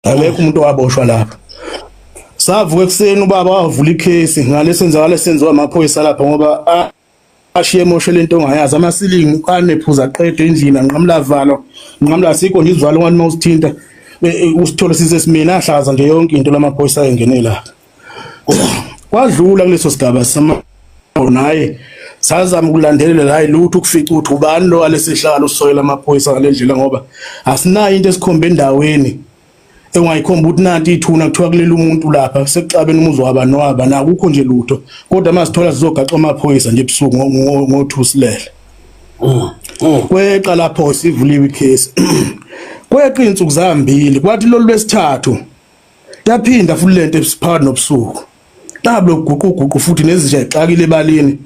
akekho umuntu owaboshwa lapha. Savuka ekuseni ubaba wavula ikhesi ngalesenzakala senziwa amaphoyisa lapha ngoba ashiye moshe lento ongayazi amasilingi kanephuza aqede endlini anqamla valo nqamla sikho nje izivalo ngani mawusithinta usithola sisesimina ahlaza nje yonke into lamaphoyisa ayengene la. Kwadlula kuleso sigaba sama naye sazama ukulandelela hayi lutho ukufica ukuthi ubani lo alesihlalo usoyela amaphoyisa ngalendlela ngoba asinayo into esikhombe endaweni engayikhomba ukuthi nanti ithuna kuthiwa kulela umuntu lapha sekuxabene umuzwa waba noaba nakukho nje lutho kodwa masithola sizogaxa amaphoyisa nje ebusuku ngo2 silele. Kweqa lapho sivuliwe ikhesi kweqa insuku zambili kwathi lo lwesithathu yaphinda futhi lento esiphakathi nobusuku tablo guquguqu futhi nezinja exakile ebalini.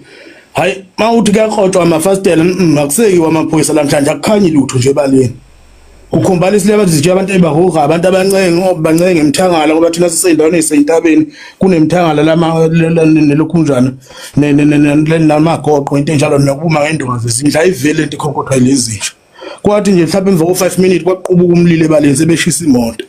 Hayi mawuthi kuyakrotshwa amafastela akuseyiwa amaphoyisa lamhlanje akukhanyi lutho nje ebalini. Ukhombala isileba nje abantu ebahoga abantu abancenge ngoba bancenge emthangala ngoba thina siseyindaweni eseyintabeni kunemthangala nelokhunjana namagoqo into enjalo nokuma ngendonga zezindla ivele into ikhonkotha lezinja. Kwathi nje mhlawumbe emva ko5 minutes kwaqubuka umlilo ebaleni sebeshisa imoto.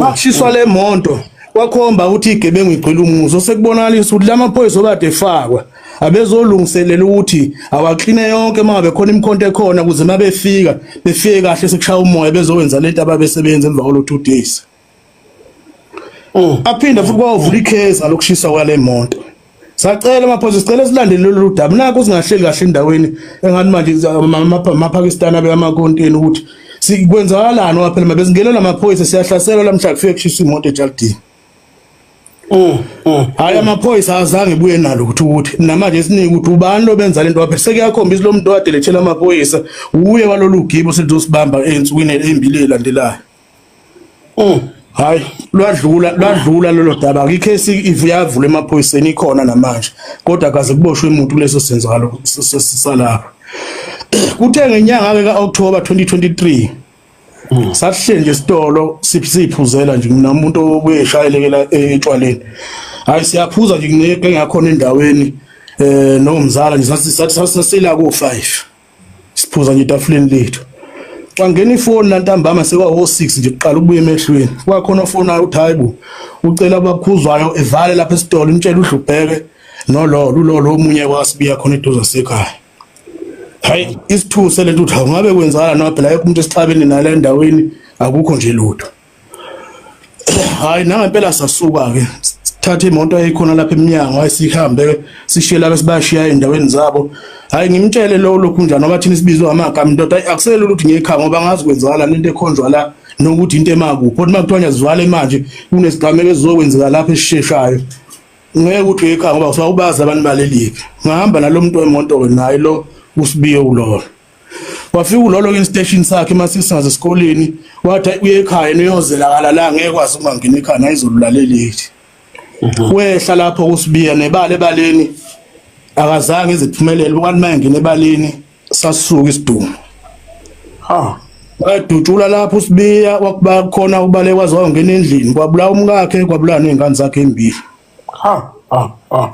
Mashiswa le moto kwakhomba ukuthi igebengu igcwele umuzo sekubonakalisa ukuthi lamaphoyisa obade efakwa abezolungiselela ukuthi awakline yonke mabe khona imkhonto ekhona ukuze mabefika befike kahle sekushaya umoya bezowenza lento ababesebenza emva kwalo 2 days. Aphinda futhi kwavula ikhesi alokushisa kwale moto. Sacela amaphoyisa sicela silandele lolu daba nako singahleli kahle endaweni engani manje amaPakistan abe amakonteni ukuthi sikwenzakalani waphela mabezingela lamaphoyisa siyahlaselwa lamhla kufike kushisa imoto eJardini. Hayi amaphoyisa azange buye nalo ukuthi namanje siningi ukuthi ubani lo benza lento waphe sekuyakhombisa lo muntu owadelethela amaphoyisa uye walolu gibo selizosibamba ensukwini embili elandelayo. Hayi lwadlula lolo daba ikhesi ivuyavula emaphoyiseni ikhona namanje kodwa akaze kuboshwe umuntu leso senzalo salapha. Kuthe ngenyanga ke kaOctober 2023 sahle nje isitolo siphuzela nje mina umuntu obuyeshayelekela etshwaleni. Hayi siyaphuza nje ngeke ngakhona endaweni nomzala nje sasila ko5 siphuza nje itafuleni lethu. Kwangena ifoni lantambama sekwa6 nje kuqala ukubuya emehlweni kwakhona ufona uthi hayibo ucela abakhuzwayo evale lapha esitolo intshela uDlubheke lo omunye wasibiya khona eduze sekhaya. Hayi isithuse lento uthi awungabe kwenzala noma phela yonke umuntu esixabene nala endaweni akukho nje lutho. Hayi nangempela sasuka ke sithatha imoto eyikhona lapha eminyango ayisihambe sishiye lapha sibashiya endaweni zabo. Hayi ngimtshele lo lokhunjana ngoba thina sibizwa amagama indoda akusele ukuthi ngekhaya ngoba ngazi kwenzakala lento ekhonjwa la nokuthi into emakuphi kodwa makuthiwa zivale manje kunesigameko esizokwenzeka lapha esisheshayo ngeke ukuthi ekhaya ngoba usawubaza abantu baleliphi ngihamba nalomuntu wemoto naye lo usibiye ulolo wafika ulolo ke station sakhe masisingaze esikoleni wathi uye ekhaya niyozela la ngeke kwazi ukungena ekhaya nayizolulalelithi wehla lapho usibiya nebale ebaleni akazange iziphumelele ukwathi mayengena ebaleni sasuka isidumo. Wadutshula lapho usibiya wakuba khona ubale kwaziwa ungena endlini kwabula umkakhe kwabula nezingane zakhe embili.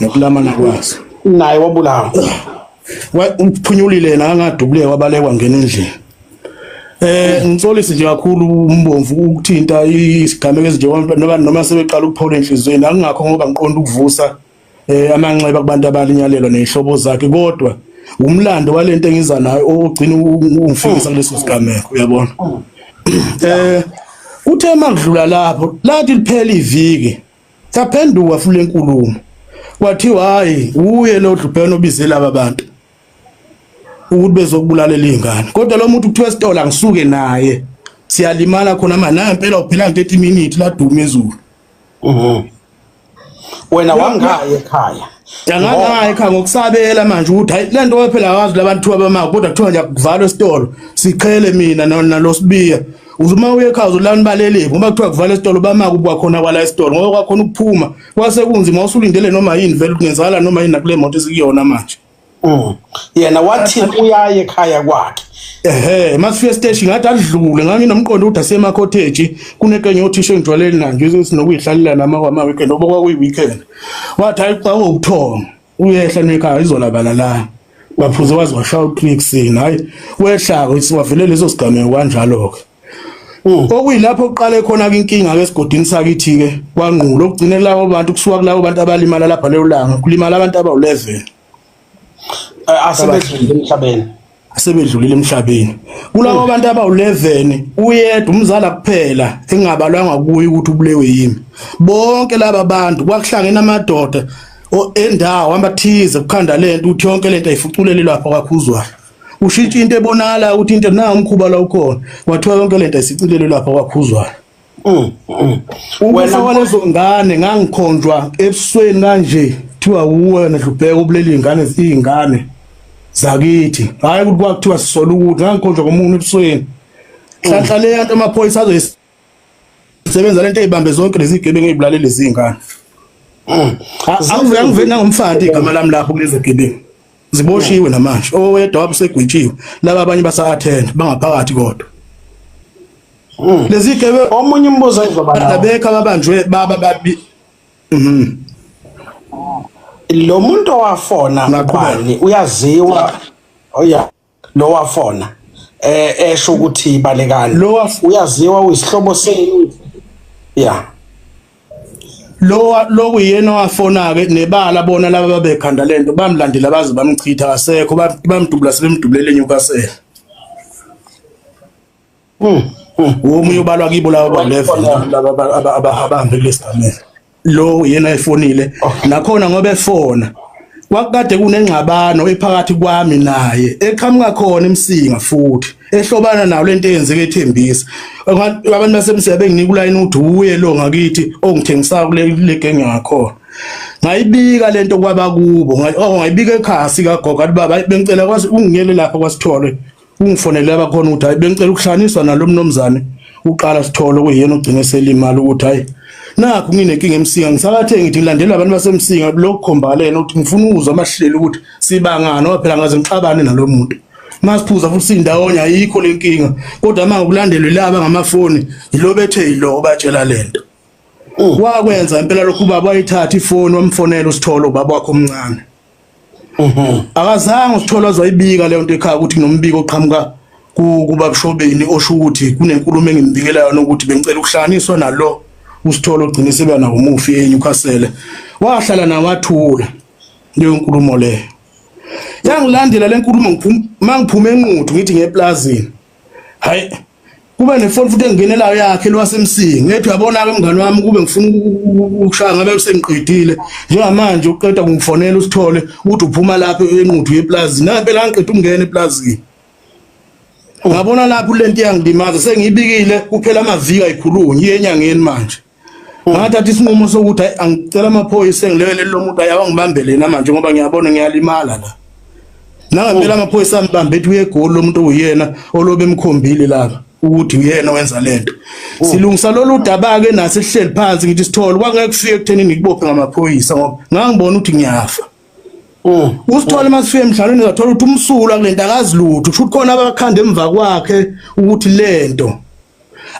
Nokulamana kwazi naye wabulawa uphunyulile nangadubule wabalekwa ngene endlini. Ngitsolisi nje kakhulu umbomvu ukuthinta isigameko ezinje noma sebeqala ukuphola enhlizweni akungakho ngoba ngiqonda ukuvusa amanxeba kubantu abalinyalelwa nezihlobo zakhe kodwa umlando walento engiza nayo ogcina ungifikisa kuleso sigameko uyabona. Uthe makudlula lapho lathi liphela iviki saphenduka futhi lenkulumo kwathiwa hayi uye lo Dlubhene obizela abantu ukuthi bezokubulalela izingane kodwa lo muntu kuthiwa esitolo angisuke naye siyalimala khona manje nampela uphela 30 minutes la duma ezulu. Wena wangaye ekhaya Yangaya ekhaya ngokusabela manje ukuthi hayi lento waphela akazi labantu abamaka kodwa kuthiwa nje kuvalwa esitolo siqhele mina nalosibiya uzuma uye ekhaya uzolana baleliphi ngoba kuthiwa kuvalwa esitolo bamaka ukuba khona kwala esitolo ngoba kwakhona ukuphuma kwase kunzima usulindele noma yini vele kungenzala noma yini nakule moto esikuyona manje. Yena wathi uyaye ekhaya kwakhe masifika station ngathi adlule nganginomqondo ukuthi asema cottage kunekenye othisha engijwaleni nanje sinokuyihlalela nama weekend oba kwakuyi weekend wathi hayi xa ukuthonga uyehla nekhaya izolabala la waphuza wazi washaya uClicksini hayi wehlaka siwavele leso sigameko kanjalo ke Okuyilapho uqale khona ke inkinga ke esigodini sakithi ke kwanqulo ukugcine labo bantu kusuka kulabo bantu abalimala lapha leyo langa kulimala abantu abawu11 asebedlulile emhlabeni kulabo bantu abawu11 uyedwa umzala kuphela engabalwanga kuyi ukuthi ubulewe yimi bonke laba bantu kwakuhlangene amadoda endawo amathize kukhanda lento uthi yonke lento ayifuculele lapha kwakhuzwayo ushintsha into ebonakala ukuthi into na umkhuba la ukhona kwathiwa yonke lento ayisicilele lapha kwakhuzwayo wena walezo ngane ngangikhonjwa ebusweni kanje thiwa uwena Dlubheka ubuleli izingane zakithi hayi ukuthi kwakuthiwa sisola ukuthi ngangikhonjwa komuntu ebusweni hlanhla le yanto amaphoyisa azoyisebenza lento ezibambe zonke lezi gebengu ezibulale lezi ngane angivena ngomfati igama lami lapho kulezi gebengu ziboshiwe namanje owedwa wabusegwitshiwe laba abanye basa-attend bangaphakathi kodwa lezi gebe omunye umbuzo ezoba bekha babanjwe baba babi lo muntu owafona ngqwani uyaziwa lo wafona esho ukuthi balekani lo uyaziwa uyisihlobo senu lo kuyena wafona ke nebala bona laba babekhanda lento bamlandela baze bamchitha kasekho bamdubula sebemdubulele enyukasela omunye ubalwa kibo laba ba11 laba abahambe kulesigamela lo yena efonile nakhona ngoba efona kwakade kunengxabano ephakathi kwami naye eqhamuka khona emsinga futhi ehlobana nawo lento eyenzeke eThembisa abantu basemsinga benginika ulayini ukuthi uye lo ngakithi ongithengisa kule genge ngakhona ngayibika lento kwaba kubo ngayibika ekhasi kagogo baba bengicela kwazi ungiyele lapha kwaSithole ungifonele abakhona ukuthi hayi bengicela ukuhlaniswa nalo mnomzane uqala Sithole kuyena ogcine selimali ukuthi hayi nakho nginenkinga emsinga ngisakathe ngithi ngilandela abantu basemsinga lokukhomba lena ukuthi ngifuna ukuzwa amahlelo ukuthi sibangana ngoba phela ngaze ngixabane nalomuntu masiphuza futhi indawonye ayikho lenkinga kodwa manje ukulandelwe laba ngamafoni yilo bethe yilo batshela lento wakwenza impela lokhu baba wayithatha ifoni wamfonela uSithole ubaba wakhe omncane akazange uSithole azoyibika leyo nto ekhaya ukuthi kunombiko oqhamuka kuba kushobeni osho ukuthi kunenkulumo engimbikelayo nokuthi bengicela ukuhlaniswa nalo uSithole ogcine sebe na umufi eNewcastle wahlala nawathula leyo nkulumo leyo yangilandela lenkulumo mangiphume enquthu ngithi ngeplazini hayi kube nefoni futhi engenelayo yakhe lwasemsingi ngethi uyabona ke mngani wami kube ngifuna ukushaya ngabe usengiqedile njengamanje uqeda kungifonela uSithole ukuthi uphuma lapha enquthu yeplazini naphela ngiqeda ukungena eplazini ngabona lapho lento yangilimaza sengiyibikile kuphela amaviki ayikhulunyi enyangeni manje ngathatha isinqumo sokuthi angicela amaphoyisa engilekele lo muntu ayawangibambele manje ngoba ngiyabona ngiyalimala la nangempela amaphoyisa ambambe ethi uyegoli lo muntu uyena olobe emkhombile lapha ukuthi uyena wenza lento silungisa lolu daba ke nase sihleli phansi ngithi Sithole kwangeke kufike ekutheni ngikubophe ngamaphoyisa ngoba ngangibona ukuthi ngiyafa uSithole masifike emhlalweni uzathola ukuthi umsula kulento akazilutho kusho khona abakhanda emva kwakhe ukuthi lento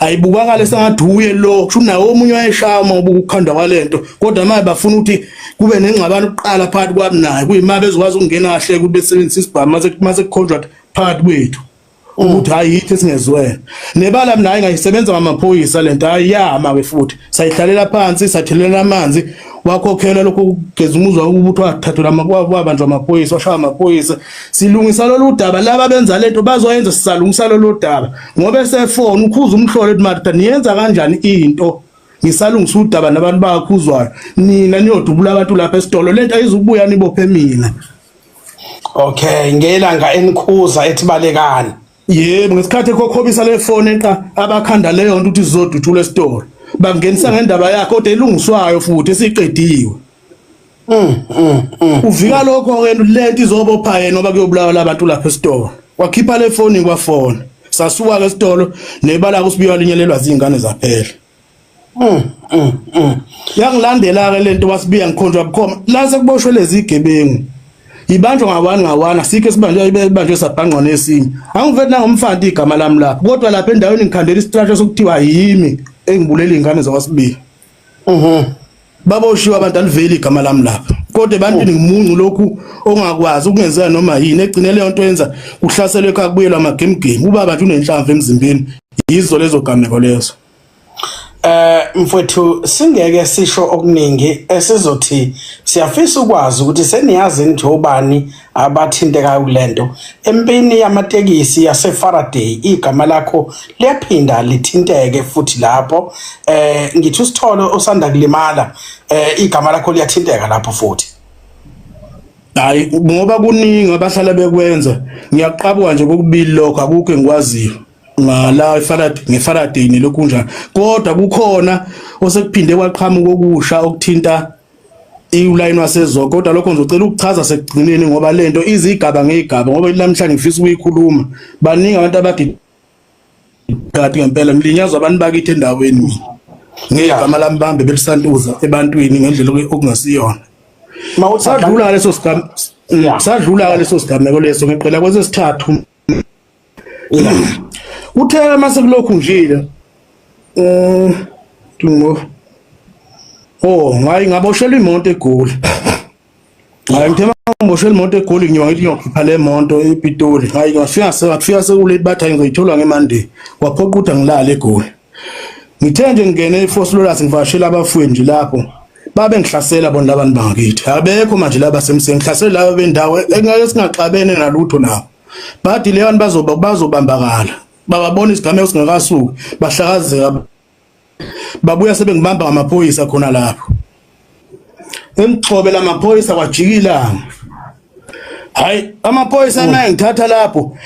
ayibukakale sengathi uye lo kusho nawo omunye wayeshama ubukhanda kwalento kodwa manje bafuna ukuthi kube nengxabano uqala phakathi kwami naye kuyima bezokwazi ukungena kahle ukuthi besebenzise isibhamu mase kucontract phakathi kwethu ukuthi hayi yithi singezwena nebala mina ngayisebenza ngamaphoyisa lento ayiyama ke futhi sayihlalela phansi sathelela amanzi wakhokhela lokho kugeza umuzwa ukuthi wathathula wabanjwa amaphoyisa washaya amaphoyisa silungisa lolu daba laba benza lento bazoyenza sisalungisa lolu daba ngoba esefona ukhuza umhlolo ethi Martha niyenza kanjani into ngisalungisa udaba nabantu bakhuzwayo nina niyodubula abantu lapha eSithole lento ayizubuya nibophe mina okay ngelanga enikhuza ethi balekani yebo ngesikhathi ekokhobisa le phone enqa abakhanda leyo nto ukuthi sizoduthula eSithole bangenisa ngendaba yakhe kodwa elungiswayo futhi esiqediwe uvika lokho ke lento izobopha yena ngoba kuyobulawa labantu lapha eSithole wakhipha le phone kwafona sasuka ke eSithole nebala kusibiwa linyelelwa izingane zaphela yangilandela ke lento wasibiya ngikhonjwa bukhoma la sekuboshwe lezi igebengu ibanjwa ngawana sikhe sibanjwe sabhangqa nesinye angiveti nangomfandi igama lami lapho kodwa lapha endaweni ngikhandela istructure sokuthiwa yimi engibulela izingane zakwasibiya baboshiwa abantu aliveli igama lami lapha kodwa ebantwini ngimuncu lokhu ongakwazi ukungenzeka noma yini egcine leyo nto yenza kuhlaselwe ekhaya kubuyelwa amagame ubaba nje unenhlamvu emzimbeni yizo lezo gameko lezo. Mfowethu singeke sisho okuningi esizothi siyafisa ukwazi ukuthi seniyazi nje obani abathinteka kulento empini yamatekisi yaseFaraday igama lakho liyaphinda lithinteke futhi lapho ngithi usitholo osanda kulimala igama lakho liyathinteka lapho futhi. Hayi ngoba kuningi abahlala bekwenza ngiyaqabwa nje kokubili lokho akukho engikwaziyo ngala ngeFaraday nelokhu njalo kodwa kukhona osekuphinde kwaqhamuka okusha okuthinta iuline wasezoko kodwa lokho ngizocela ukuchaza sekugcineni ngoba lento izigaba ngegaba ngoba namhlanje ngifisa ukuyikhuluma baningi abantu abadi kanti ngempela ngilinyazwa abantu bakithi endaweni ngegama lami bambe belisantuza ebantwini ngendlela okungasiyona mawusadlula leso sigaba sadlula leso sigameko leso ngiqela kwesesithathu uthe mase kulokhu njile dingo ngayi ngaboshela imoto eGoli ngayi ngithe ngaboshela imoto eGoli ngiyoba ngithi ngiyokhipha le moto ePitoli ngayi ngafika sekule bathi ngizoyithola ngeMonday waphoqa ukuthi ngilale eGoli ngithe nje ngene eForce Lawrence ngivashela abafundi nje lapho babe ngihlasela bona labantu bangakithi abekho manje laba semseni ngihlasela laba bendawo engeke singaxabene nalutho nabo bathi le bantu bazobambakala bababona isigameko singakasuki bahlakazeka babuya sebengibamba ngamaphoyisa khona lapho engixobela amaphoyisa kwajikila hayi amaphoyisa naye ngithatha lapho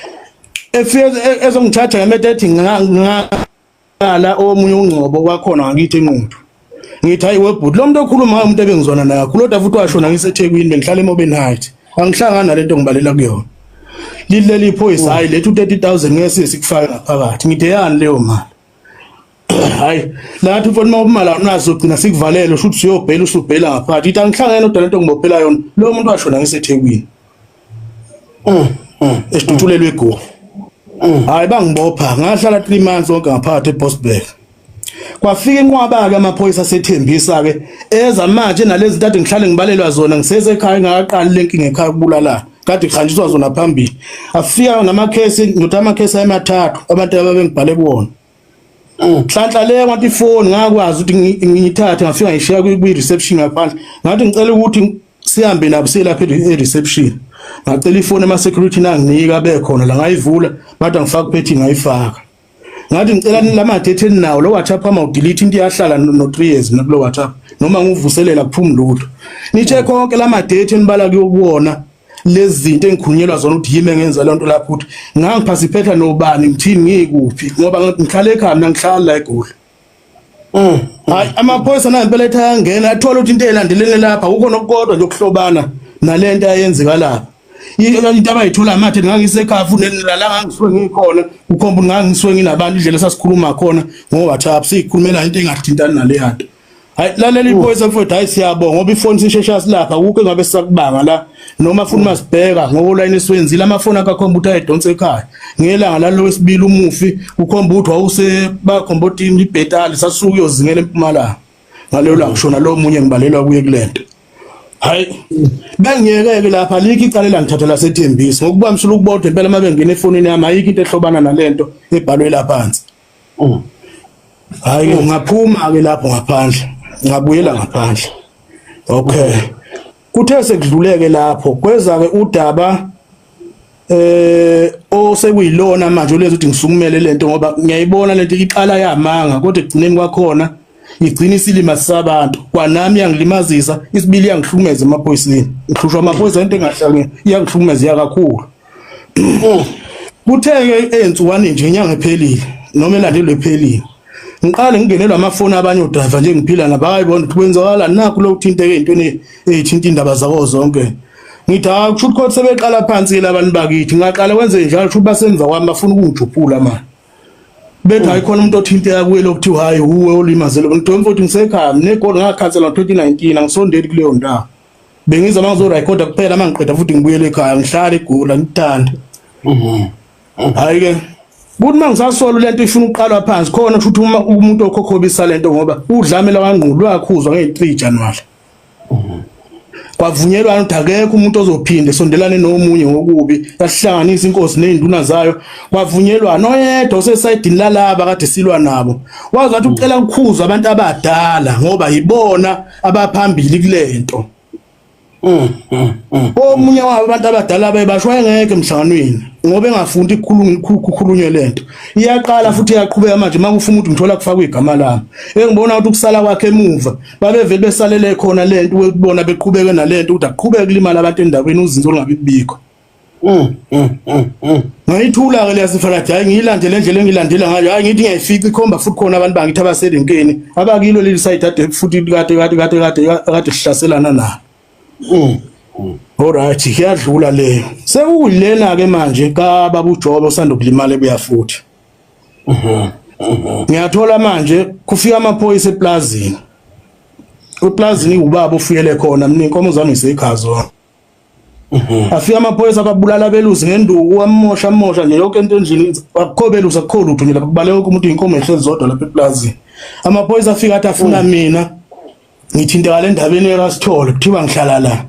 efike ezongithatha ngemethe ethi ngala omunye ungcobo kwakhona ngakithi enquthu ngithi hayi webhuti lo muntu okhuluma umuntu ebengizona naye kodwa futhi washona ngiseThekwini bengihlala eMoben Heights angihlangana nalento ngibalela kuyona lileli phoyisa hayi lethu 30,000 ngeke sikufaka ngaphakathi ngithe yani leyo mali hayi lathi mfowethu mawumala unazo gcina sikuvalele ushuthi uyobhela usubhela ngaphakathi ithi angihlangene nodwa lento ngibophela yona lo muntu washona ngiseThekwini esitutulelwe eGoli hayi bangibopha ngahlala 3 months onke ngaphakathi eBosberg kwafika inqwaba ke amaphoyisa sethembisa ke eza manje nalezi zintathu ngihlale ngibalelwa zona ngiseze ekhaya ngaqali lenkinga ekhaya kubulala kade khanjiswa zona phambili afika namakhesi ngithi amakhesi amathathu abantu ababengibhale kuwona hlanhla le ngathi ifoni ngakwazi ukuthi ngiyithathe ngafika ngishiya kwi reception ngaphandle ngathi ngicela ukuthi sihambe nabo selapha e-reception ngacela ifoni ama security nanginika bekhona la ngayivula bathi ngifaka kuphethi ngayifaka ngathi ngicela lama date eninawo lo WhatsApp ama udelete into yahlala no 3 years nakulo WhatsApp noma ngivuselela kuphuma lutho nithe konke lama date enibala kuwona lezi zinto engikhulunyelwa zona ukuthi yimi engenza lento lapho ukuthi ngangiphasiphetha nobani ngithini ngikuphi ngoba ngihlala ekhaya mina ngihlala la eGoli hayi amaphoyisa nampela ethi ayangena athola ukuthi into elandelene lapha ukho nokukodwa nje ukuhlobana nalento ayenzeka lapha into abayithola amathe ngangisekhaya futhi la ngangisuke ngikhona ukhomba ngangisuke nginabantu indlela sasikhuluma khona ngo WhatsApp sikhulumela into engathintani nale yanto hayi lalela iphoyisa mfowethu hayi siyabonga ngoba ifoni sishesha silapha ukho ngabe sisakubanga la noma futhi masibheka ngoline esiwenzile amafoni akakhomba ukuthi ayidonse ekhaya ngelanga lalo wesibili umufi ukhomba ukuthi wawuse bakhomba ukuthi ibhetali sasuke uyozingela eMpumalanga ngaleyo la ngishona lo munye ngibalelwa kuye kulento hayi bengiyeke lapha likho icalela ngithathela sethembisi ngokubamisela ukubodwa impela mabengena efonini yami ayikho into ehlobana nalento ebhalwe lapha phansi hayi ngaphuma ke lapho ngaphandle ngabuyela ngaphandle okay kuthe sekudluleke lapho kweza ke udaba osekuyilona manje lezi ukuthi ngisukumele lento ngoba ngiyayibona lento iqala yamanga kodwa egcineni kwakhona igcina isilima sabantu kwanami yangilimazisa isibili yangihlukumeza emaphoyiseni ngihlushwa amaphoyisa into engahlanga yangihlukumeza kakhulu kuthe ke ensukwani nje inyanga ephelile noma elandelwe ephelile ngiqale ngingenelwa amafoni abanye odriver nje ngiphila nabakayibona ukuthi kwenzakala nakho lo kuthinteke intweni ezithinta indaba zako zonke ngithi akusho ukuthi sebeqala phansi labantu bakithi ngaqala wenze njalo ukuthi basemva kwami bafuna ukungijuphula manje bethi ayikhona umuntu othinteka kuye lokuthiwa hayi uwe olimazele ngithola futhi ngisekhaya negoli ngakhansela ngo2019 angisondeli kuleyo ndawo bengiza mangizo record kuphela mangiqeda futhi ngibuyele ekhaya ngihlala eGoli ngithanda hayi ke buthi mangisasolo lento ifuna uqalwa phansi khona ukuthi umuntu okhokhobisa lento ngoba udlamela kangqulu wakhuzwa nge3 January kwavunyelwana ukuthi akekho umuntu ozophinde sondelane nomunye ngokubi yasihlanganisa inkosi nezinduna zayo kwavunyelwana oyedwa osesayidini lalaba kade silwa nabo wazi wathi ucela ukukhuza abantu abadala ngoba yibona abaphambili kulento omunye wabo abantu abadala bayibasho engeke emhlanganweni ngoba engafundi ukukhulunywe lento iyaqala futhi iyaqhubeka manje makufuna ukuthi ngithola kufakwa igama lami engibona ukuthi ukusala kwakhe emuva babevele besalele khona lento ukubona beqhubeke nalento ukuthi aqhubeke kulimala abantu endaweni uzinzo lingabi kubikho ngayithula ke leyasifana hayi ngiyilandele endlela engilandela ngayo hayi ngithi ngiyayifica ikhomba futhi khona abantu bangithi abasedenkeni abakilo leli side ade futhi kade sihlaselana nabo alright iyadlula leyo sekuyilena ke manje ka baba uJobe osanda kulimala ebuya futhi ngiyathola manje kufika amaphoyisa eplazini uplazini ubaba ufuyele khona mina inkomo zami ngisekhazo afika amaphoyisa akabulala abelusi ngenduku wamosha nje yonke into endlini akukho belusi akukho lutho nje lapha kubale wonke umuntu inkomo ehlezi zodwa lapha eplazini amaphoyisa afika athi afuna mina ngithinteka le ndabeni eRasithole kuthiwa ngihlala la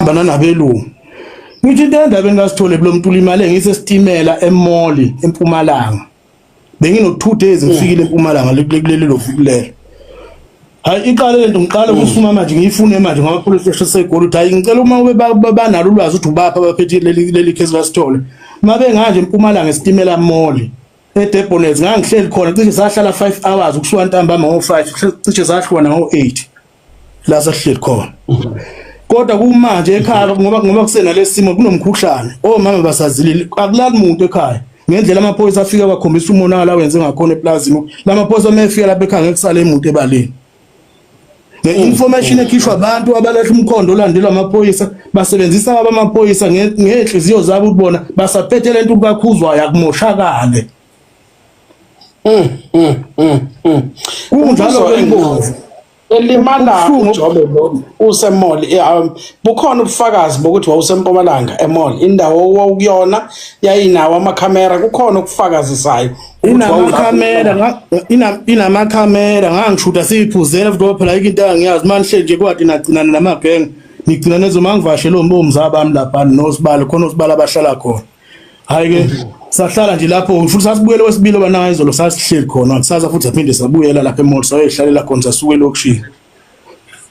bana nabelungu ngithinteka endabeni kaSithole bulomuntu ulimale ngisestimela eMoli eMpumalanga bengino 2 days ngifikile eMpumalanga kuleli lovukulelo hayi iqale lento ngiqale ukusuma manje ngiyifune manje ngoba police station segoli uthi hayi ngicela uma ube banalo ulwazi ukuthi ubapha abaphethe leli case kaSithole mabe nganje eMpumalanga estimela eMoli eDebonets ngangihleli khona cishe sahlala 5 hours ukusuka ntambama ngo5 cishe sahlwana ngo8 la sahleli khona kodwa kumanje ekhaya ngoba kusena lesimo kunomkhuhlane omama basazilile akulali umuntu ekhaya ngendlela amaphoyisa afika bakhombisa umonakala wenze ngakhona eplazini lamaphoyisa mefika lapha ekhaya ngekusala emuntu ebaleni nge-information ekhishwa abantu abalahla umkhondo olandelwa amaphoyisa basebenzisa abamaphoyisa ngenhliziyo zabo ukubona basaphethe lento kakhuzwayo akumoshakale kunjalo embovu elimala uJobe lo usemoli bukhona ubufakazi bokuthi wawusempumalanga emoli indawo wawukuyona yayinawo amakhamera kukhona ukufakazisayo inamakhamera ngangishuta siyiphuzela futhi phela into engiyazi manje nje kwathi nagcinana namabhenge ngigcina nezo mangivashe lo mbomza bami lapha nosibalo khona osibala abahlala khona hayi ke sahlala nje lapho futhi sasibuyele wesibili bana izolo sasihleli khona kusasa futhi aphinde sabuyela lapha eMall sayehlalela khona sasuke lokushini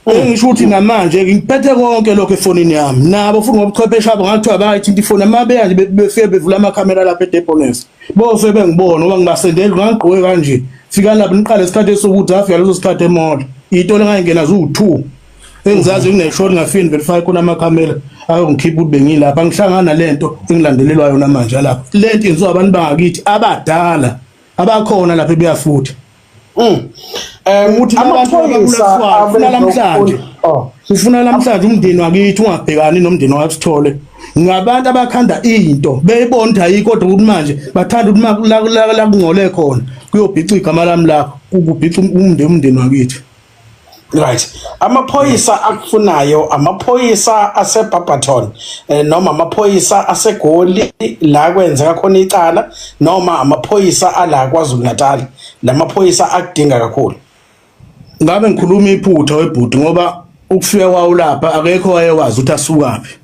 ngisho ukuthi namanje ngiphethe konke lokho efonini yami nabo futhi ngobuchwepheshe abo ngathiwa bayithinta ifoni mabeya nje befike bevula amakhamera lapha eDebonets bofe bengibona ngoba ngibasendele ngagqoke kanje fika lapho niqale isikhathi esokuthi afika leso sikhathi eMall ito lengayingena zu2 engizazi ngineshort ngafini verify khona amakhamera ayongikhipha ukuthi bengilapha ngihlangana lento engilandelelwa yona manje lapha lento yenziwa abantu bangakithi abadala abakhona lapha ebuya futhi ukuthi amaphoyisa afuna namhlanje ufuna namhlanje umndeni wakithi ungabhekani nomndeni waSithole ngabantu abakhanda into beyibona ukuthi ayikho kodwa ukuthi manje bathanda ukuthi la kungole khona kuyobhica igama lami lapho ukubhica umndeni wakithi. Right. Amaphoyisa akufunayo amaphoyisa aseBarberton noma amaphoyisa aseGoli la kwenzeka khona icala noma amaphoyisa ala kwaZulu Natal lamaphoyisa akudinga kakhulu. Ngabe ngikhuluma iphutha webhuti ngoba ukufika kwawo lapha akekho wayewazi ukuthi asukaphi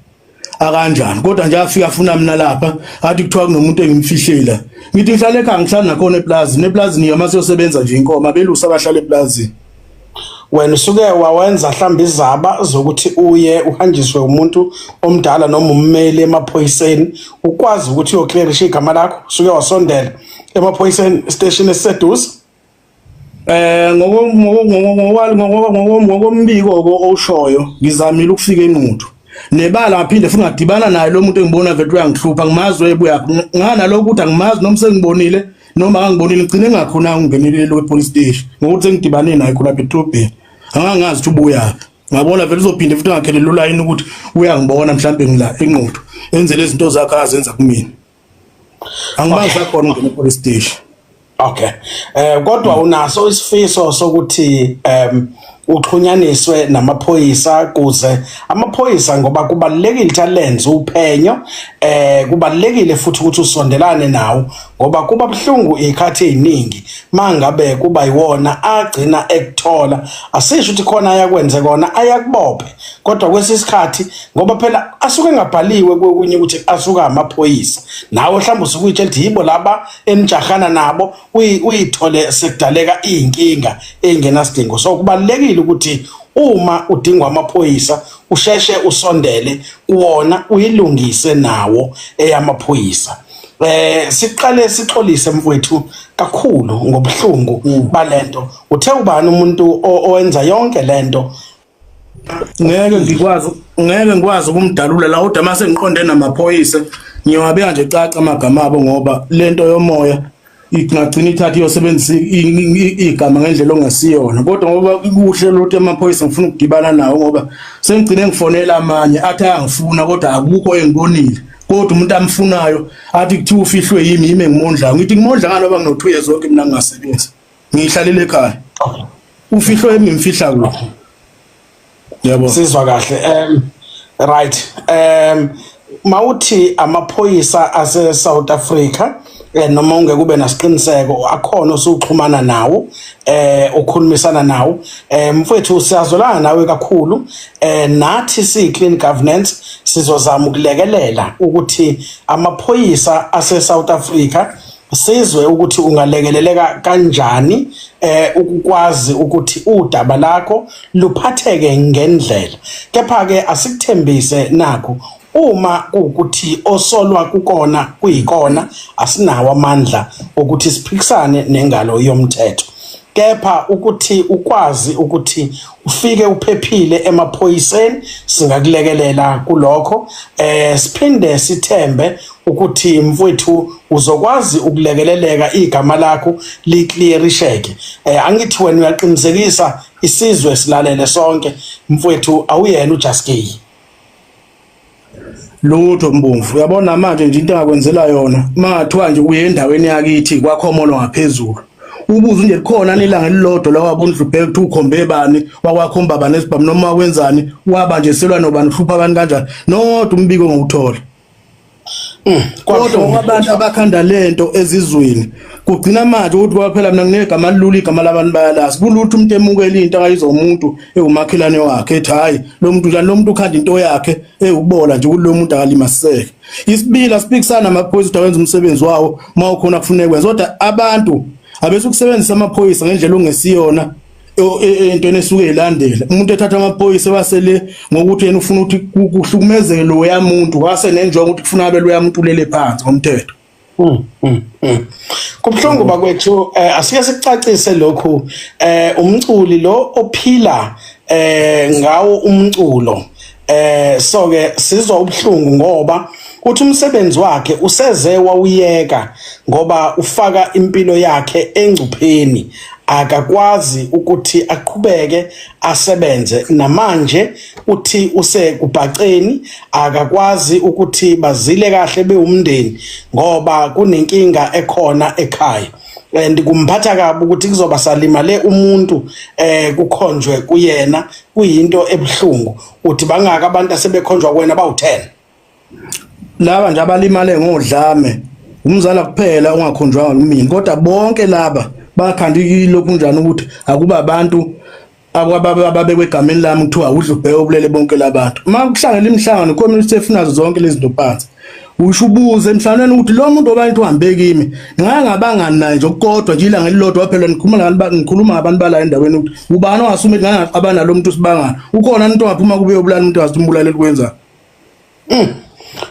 akanjani kodwa nje afika afuna mina lapha athi kuthiwa kunomuntu engimfihlela ngithi ngihlala ekhaya ngihlala nakhona eplazini yamasiyosebenza nje inkomo abelusa abahlala eplazini. Wena usuke wawenza mhlawumbe izaba zokuthi uye uhanjiswe umuntu omdala noma ummeli emaphoyiseni ukwazi ukuthi uyoclearisha igama lakho usuke wasondela emaphoyiseni station esiseduze ngokombiko oshoyo ngizamile ukufika eNquthu nebala ngaphinde futhi ngadibana naye lo muntu engibona vele uyangihlupha ngimazi ebuya ngana lokho ukuthi angimazi noma sengibonile noma angibonile ngicine ngakhona ungenelele lo police station ngokuthi ngidibane naye khona ePetrobel angangazi ukuthi ubuya ngabona vele uzophinde futhi ngakhelele ulayini ukuthi uyangibona mhlambe ngila eNquthu enze lezi zinto zakhe azenza kumina angimazi khona ungena epolice station. Okay. Kodwa unaso isifiso sokuthi uxhunyaniswe namaphoyisa kuze amaphoyisa ngoba kubalekile ukuthi alenze uphenyo kubalekile futhi ukuthi usondelane nawo ngoba kuba buhlungu ikhathi eziningi mangabe kuba yiwona agcina ekuthola asisho ukuthi khona ayakwenze kona ayakubophe kodwa kwesisikhathi ngoba phela asuke engabhaliwe kokunye ukuthi asuka amaphoyisa nawe mhlawumbe usukuyitshela ukuthi yibo laba enijahana nabo uyithole sekudaleka inkinga engenasidingo so kubalekile ukuthi uma udingwa amaphoyisa usheshe usondele uwona uyilungise nawo eyamaphoyisa siqale sixolise mfowethu kakhulu ngobuhlungu balento uthe ubani umuntu owenza yonke lento ngeke ngikwazi ukumdalula la kodwa mase ngiqonde namaphoyisa ngiyawabeka nje caca amagama abo ngoba lento yomoya ingagcina ithatha iyosebenzisa igama ngendlela ongasiyona kodwa ngoba kuhle lothi amaphoyisa ngifuna ukudibana nawo ngoba sengigcine ngifonela amanye athi ayangifuna kodwa akukho engibonile kodwa umuntu amfunayo athi kuthi ufihlwe yimi engimondla ngithi ngimondla ngalo ngoba ngino 2 years zonke mina ngingasebenzi ngihlalele ekhaya ufihlwe yimi ngimfihla kulo yabo sizwa kahle right mawuthi amaphoyisa ase South Africa noma ungeke kube nasiqiniseko akhona osuxhumana nawo ukhulumisana nawo mfowethu siyazolana nawe kakhulu nathi si-clean governance sizozama ukulekelela ukuthi amaphoyisa ase South Africa sizwe ukuthi ungalekeleleka kanjani ukukwazi ukuthi udaba lakho luphatheke ngendlela kepha ke asikuthembise nakho uma ukuthi osolwa kukona kuyikona asinawo amandla ukuthi siphikisane nengalo yomthetho kepha ukuthi ukwazi ukuthi ufike uphephile emaphoyiseni singakulekelela kulokho siphinde sithembe ukuthi mfowethu uzokwazi ukulekeleleka igama lakho liclearisheke angithi wena uyaqinisekisa isizwe silalele sonke mfowethu awuyena uJaskey lutho mbomvu uyabona manje nje into engakwenzela yona mathiwa nje uye endaweni yakithi kwakhomolo ngaphezulu ubuza nje likhona nelanga elilodwa la wabona uhlubheke ukuthi ukhombe bani wakwakhomba bani esibhamu noma wenzani waba nje selwa nobani uhlupha abantu kanjani nodwa umbiko ngokuthola kodwa abantu abakhanda lento ezizweni kugcina manje ukuthi kwaphela mina nginegama lilula igama labantu bayalazi kulutho umuntu emukela into akayizomuntu ewumakhelane wakhe ethi hayi lo muntu ukhanda into yakhe ewubola nje kulo muntu akalimaseke isibila sipikisana namaphoyisa ukuthi awenza umsebenzi wawo mawukhona kufuneka kwenza kodwa abantu abese ukusebenzisa amaphoyisa ngendlela ongesiyona entweni esuke ilandela umuntu ethatha amaphoyisa wasele ngokuthi yena ufuna ukuthi kuhlukumezeke lo yamuntu wase nenjongo ukuthi kufuna abe lo yamuntu ulele phansi ngomthetho kubhlungu bakwethu asike sicacise lokhu umculi lo ophila ngawo umculo so ke sizwa ubhlungu ngoba uthi umsebenzi wakhe useze wawuyeka ngoba ufaka impilo yakhe engcupheni akakwazi ukuthi aqhubeke asebenze namanje uthi usekubhaceni akakwazi ukuthi bazile kahle beumndeni ngoba kunenkinga ekhona ekhaya and kumphatha kabi ukuthi kuzoba salimale umuntu kukhonjwe kuyena kuyinto ebhlungu uthi bangaka abantu asebekhonjwa kuwena bawu10 laba nje abalimale ngodlame umzala kuphela ungakhonjwanga ngimini kodwa bonke laba bakhandiki lokhu njani ukuthi akuba abantu ababekwe egameni lami kuthiwa udla ubheke obulele bonke labantu makuhlangela imhlangano community efuna zonke lezi zinto phansi usho ubuze emhlanganweni ukuthi lo muntu obantu uhambe kimi ngangabangani naye nje kodwa nje ilanga elilodwa phela ngikhuluma ngabantu bala endaweni ukuthi ubani ongasume ngangaqabana nalo muntu sibangana ukhona umuntu ongaphuma kube ubulala umuntu wazimbulala likwenza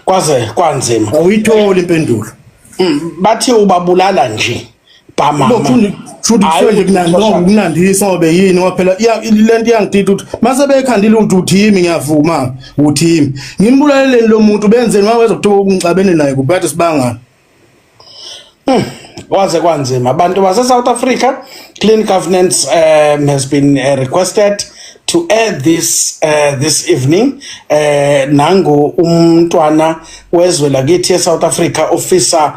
kwaze kwanzima awuyitholi impendulo bathi ubabulala nje futhi kuhle kunandisa ngobe yini waphela lento iyangidida ukuthi mase bekhandile ukuthi uthimi ngiyavuma uthimi ngimbulaleleni lo muntu benzeni maweza kuthiwa ungixabene naye kuphathe sibangana waze kwanzima abantu base South Africa clean governance has been requested to air this this evening nangu umntwana wezwe lakithi eSouth Africa officer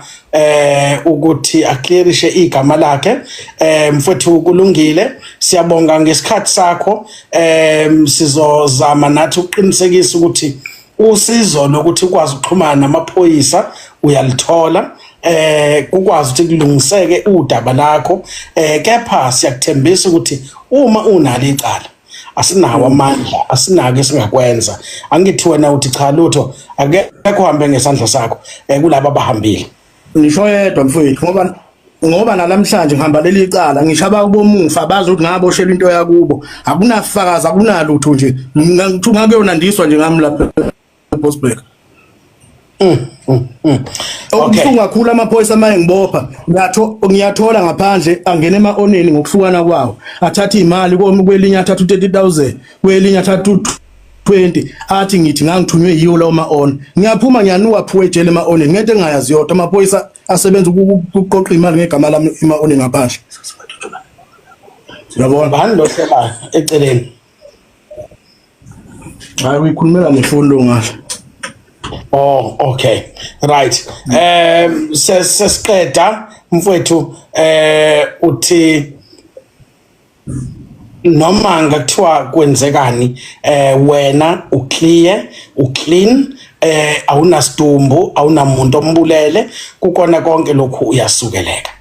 ukuthi aclearishe igama lakhe. Mfowethu kulungile, siyabonga ngesikhathi sakho. Sizozama nathi ukuqinisekisa ukuthi usizo lokuthi ukwazi ukuxhumana namaphoyisa uyalithola, ukwazi ukuthi kulungiseke udaba lakho. Kepha siyakuthembisa ukuthi uma unalo icala asinawo amandla, asinake singakwenza. Angithi wena uthi cha lutho akekho uhambe ngesandla sakho kulabo abahambile. Nisho yedwa mfowethu ngoba nalamhlanje ngihamba leli icala ngisho abakubomufa bazi ukuthi ngaboshela into yakubo, akunafakazi akunalutho nje ngakuyonandiswa nje ngami lapha eBosberg. Okubuhlungu kakhulu amaphoyisa amaye ngibopha ngiyathola ngaphandle angena ema-oneni ngokuhlukana kwawo, athatha imali kwelinye athatha 30,000 kwelinye athatha 20, athi ngithi ngangithunywe yiyo lawo ma-on. Ngiyaphuma ngiyanuka phuwe ejele ema-oneni ngento engayazi yodwa. Amaphoyisa asebenza ukuqoqa imali ngegama lami ema-oneni ngaphandle. Siyabona bani lo hlelayo eceleni? Hayi uyikhulumela ngefoni lo ngahle. Oh, okay. Right. Sesiqeda mfowethu uthi noma ngathiwa kwenzekani wena uclean awunasidumbu, awunamuntu ombulele, kukona konke lokhu uyasukeleka.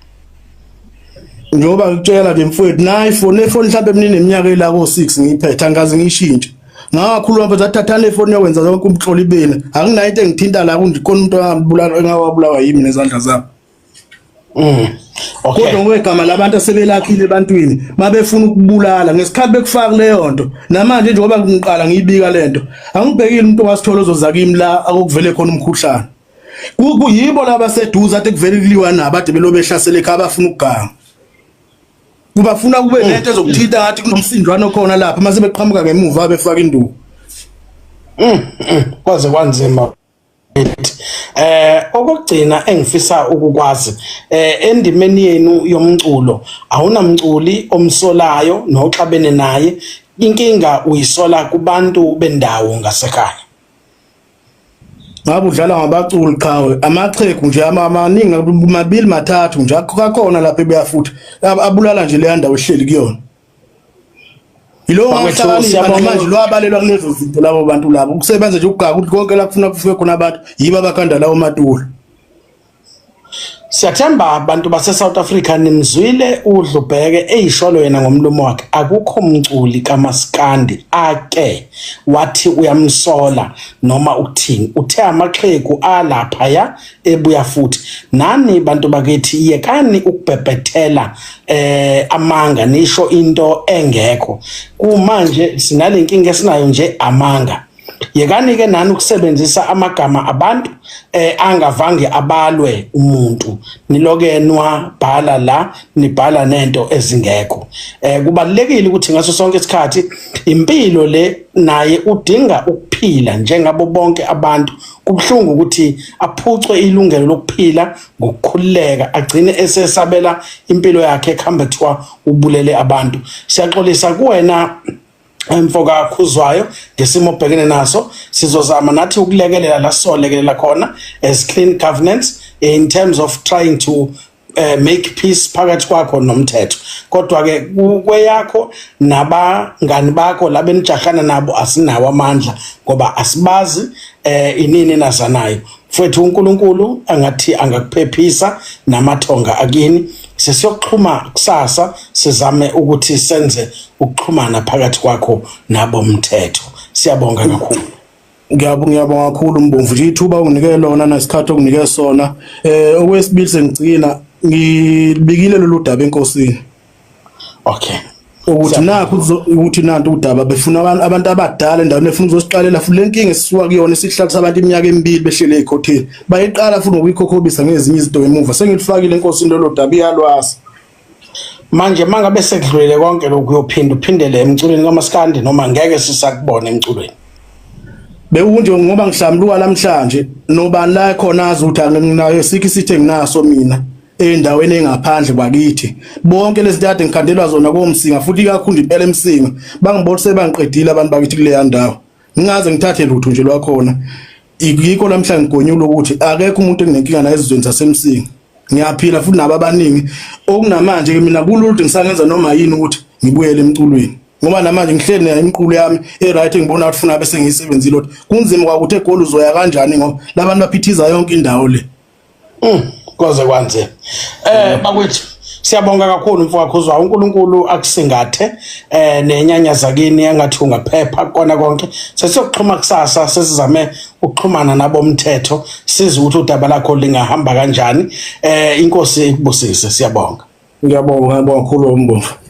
Njoba ngitshela nje mfowethu nayi ifoni mhlawumbe emnini eminyaka ela ko6 ngiyiphethe angazi ngiyishintshe. Ngakhuluma mfethu athathana ifoni yawenza zonke umhloli bene. Anginayo into engithinta la kundikhona umuntu angabulala engawabulawa yimi nezandla zabo. Okay. Kodwa ngegama labantu asebelakhile ebantwini mabefuna ukubulala ngesikhathi bekufaka leyo nto. Namanje njengoba ngiqala ngiyibika lento angibhekile umuntu wasithola ozoza kimi la akuvele khona umkhuhlane. Kuyibo laba seduza athi kuvele kuliwa nabo ade belobe behlasele ekhaya abafuna ukuganga. Kubafuna kube lento ezokuthinta ngathi kunomsindwana okhona lapha mase beqhamuka ngemuva befaka induku. Kwaze kwanzima. Okugcina engifisa ukukwazi endimeni yenu yomculo awunamculi omsolayo noxabene naye, inkinga uyisola kubantu bendawo ngasekhaya. Ngabe udlala ngabaculi qhawe amaqhegu nje amaningi mabili mathathu nje akakhona lapha ebuyafuthi abulala nje le ndawo ehleli kuyona. Yilo ngahlala manje lo abalelwa kulezo zinto labo bantu labo ukusebenza nje ukugaga ukuthi konke la kufuna kufike khona abantu yiba abakhanda lawo matulo. Siyathemba abantu base South Africa nimzwile uDlubheke eyisholo yena ngomlomo wakhe akukho umculi kaMaskandi ake wathi uyamsola noma ukuthini. Uthe amaqhegu alapha ya ebuya futhi nani bantu bakithi yekani ukubhebhethela amanga nisho into engekho kumanje sinalenkinga esinayo nje amanga. Yekani ke nani ukusebenzisa amagama abantu angavange abalwe umuntu nilokenwa bhala la nibhala nento ezingekho. Kubalekile ukuthi ngaso sonke isikhathi impilo le naye udinga ukuphila njengabo bonke abantu. Kubhlungu ukuthi aphucwe ilungelo lokuphila ngokukhululeka agcine esesabela impilo yakhe ekhamba kuthiwa ubulele abantu. Siyaxolisa kuwena mfoka khuzwayo ngesimo obhekene naso. Sizozama nathi ukulekelela la solekelela khona as clean governance in terms of trying to make peace phakathi kwakho nomthetho. Kodwa ke kweyakho nabangani bakho labenijahana nabo asinawo amandla ngoba asibazi inini nazanayo. Mfowethu uNkulunkulu angathi angakuphephisa namathonga akini. Sesiyoxhuma kusasa sizame ukuthi senze ukuxhumana phakathi kwakho nabo umthetho. Siyabonga kakhulu. Ngiyabonga kakhulu Mbomvu nje ithuba unginike lona nesikhathi okunike sona. Okwesibili sengigcina ngibikile lolu daba enkosini. Okay. Ukuthi nakho ukuthi nanto udaba befuna abantu abadala endaweni efuna uzosiqalela futhi lenkinga esisuka kuyona esihlalisa abantu iminyaka emibili behlele ekhotheni bayiqala futhi ngokuyikhokhobisa ngezinye izinto emuva sengilifakile enkosini lolu daba iyalwazi. Manje mangabe sekudlulile konke lokhu uyophinda uphindele emculweni kaMaskandi noma ngeke sisakubona emculweni. Bekunje ngoba ngihlamluka namhlanje nobani la khona azi ukuthi anginayo sikhi sithe nginaso mina endaweni engaphandle kwakithi. Bonke lezi zinto ngikhandelwa zona komsinga futhi kakhulu impela emsinga bangibona sebangiqedile abantu bakithi kule ndawo. Ngingaze ngithathe lutho nje lwakhona. Yikho namhlanje ngigonyula ukuthi akekho umuntu enginenkinga naye ezizweni zasemsinga. ngiyaphila futhi nabo abaningi okunamanje ke mina kulula ukuthi ngisangenza noma yini ukuthi ngibuyele emculweni ngoba namanje ngihleli nayo imiqulo yami eright ngibona ukuthi funa bese ngiyisebenzile ukuthi kunzima kwakuthi eGoli uzoya kanjani ngoba labantu baphithiza yonke indawo le koze kwanze bakwethu siyabonga kakhulu mfowethu uzwa uNkulunkulu akusingathe nenyanya zakini engathi ungaphepha kona konke sesiyokuxhuma kusasa sesizame ukuxhumana nabomthetho siza ukuthi udaba lakho lingahamba kanjani inkosi ikubusise siyabonga ngiyabonga kakhulu uMbongo.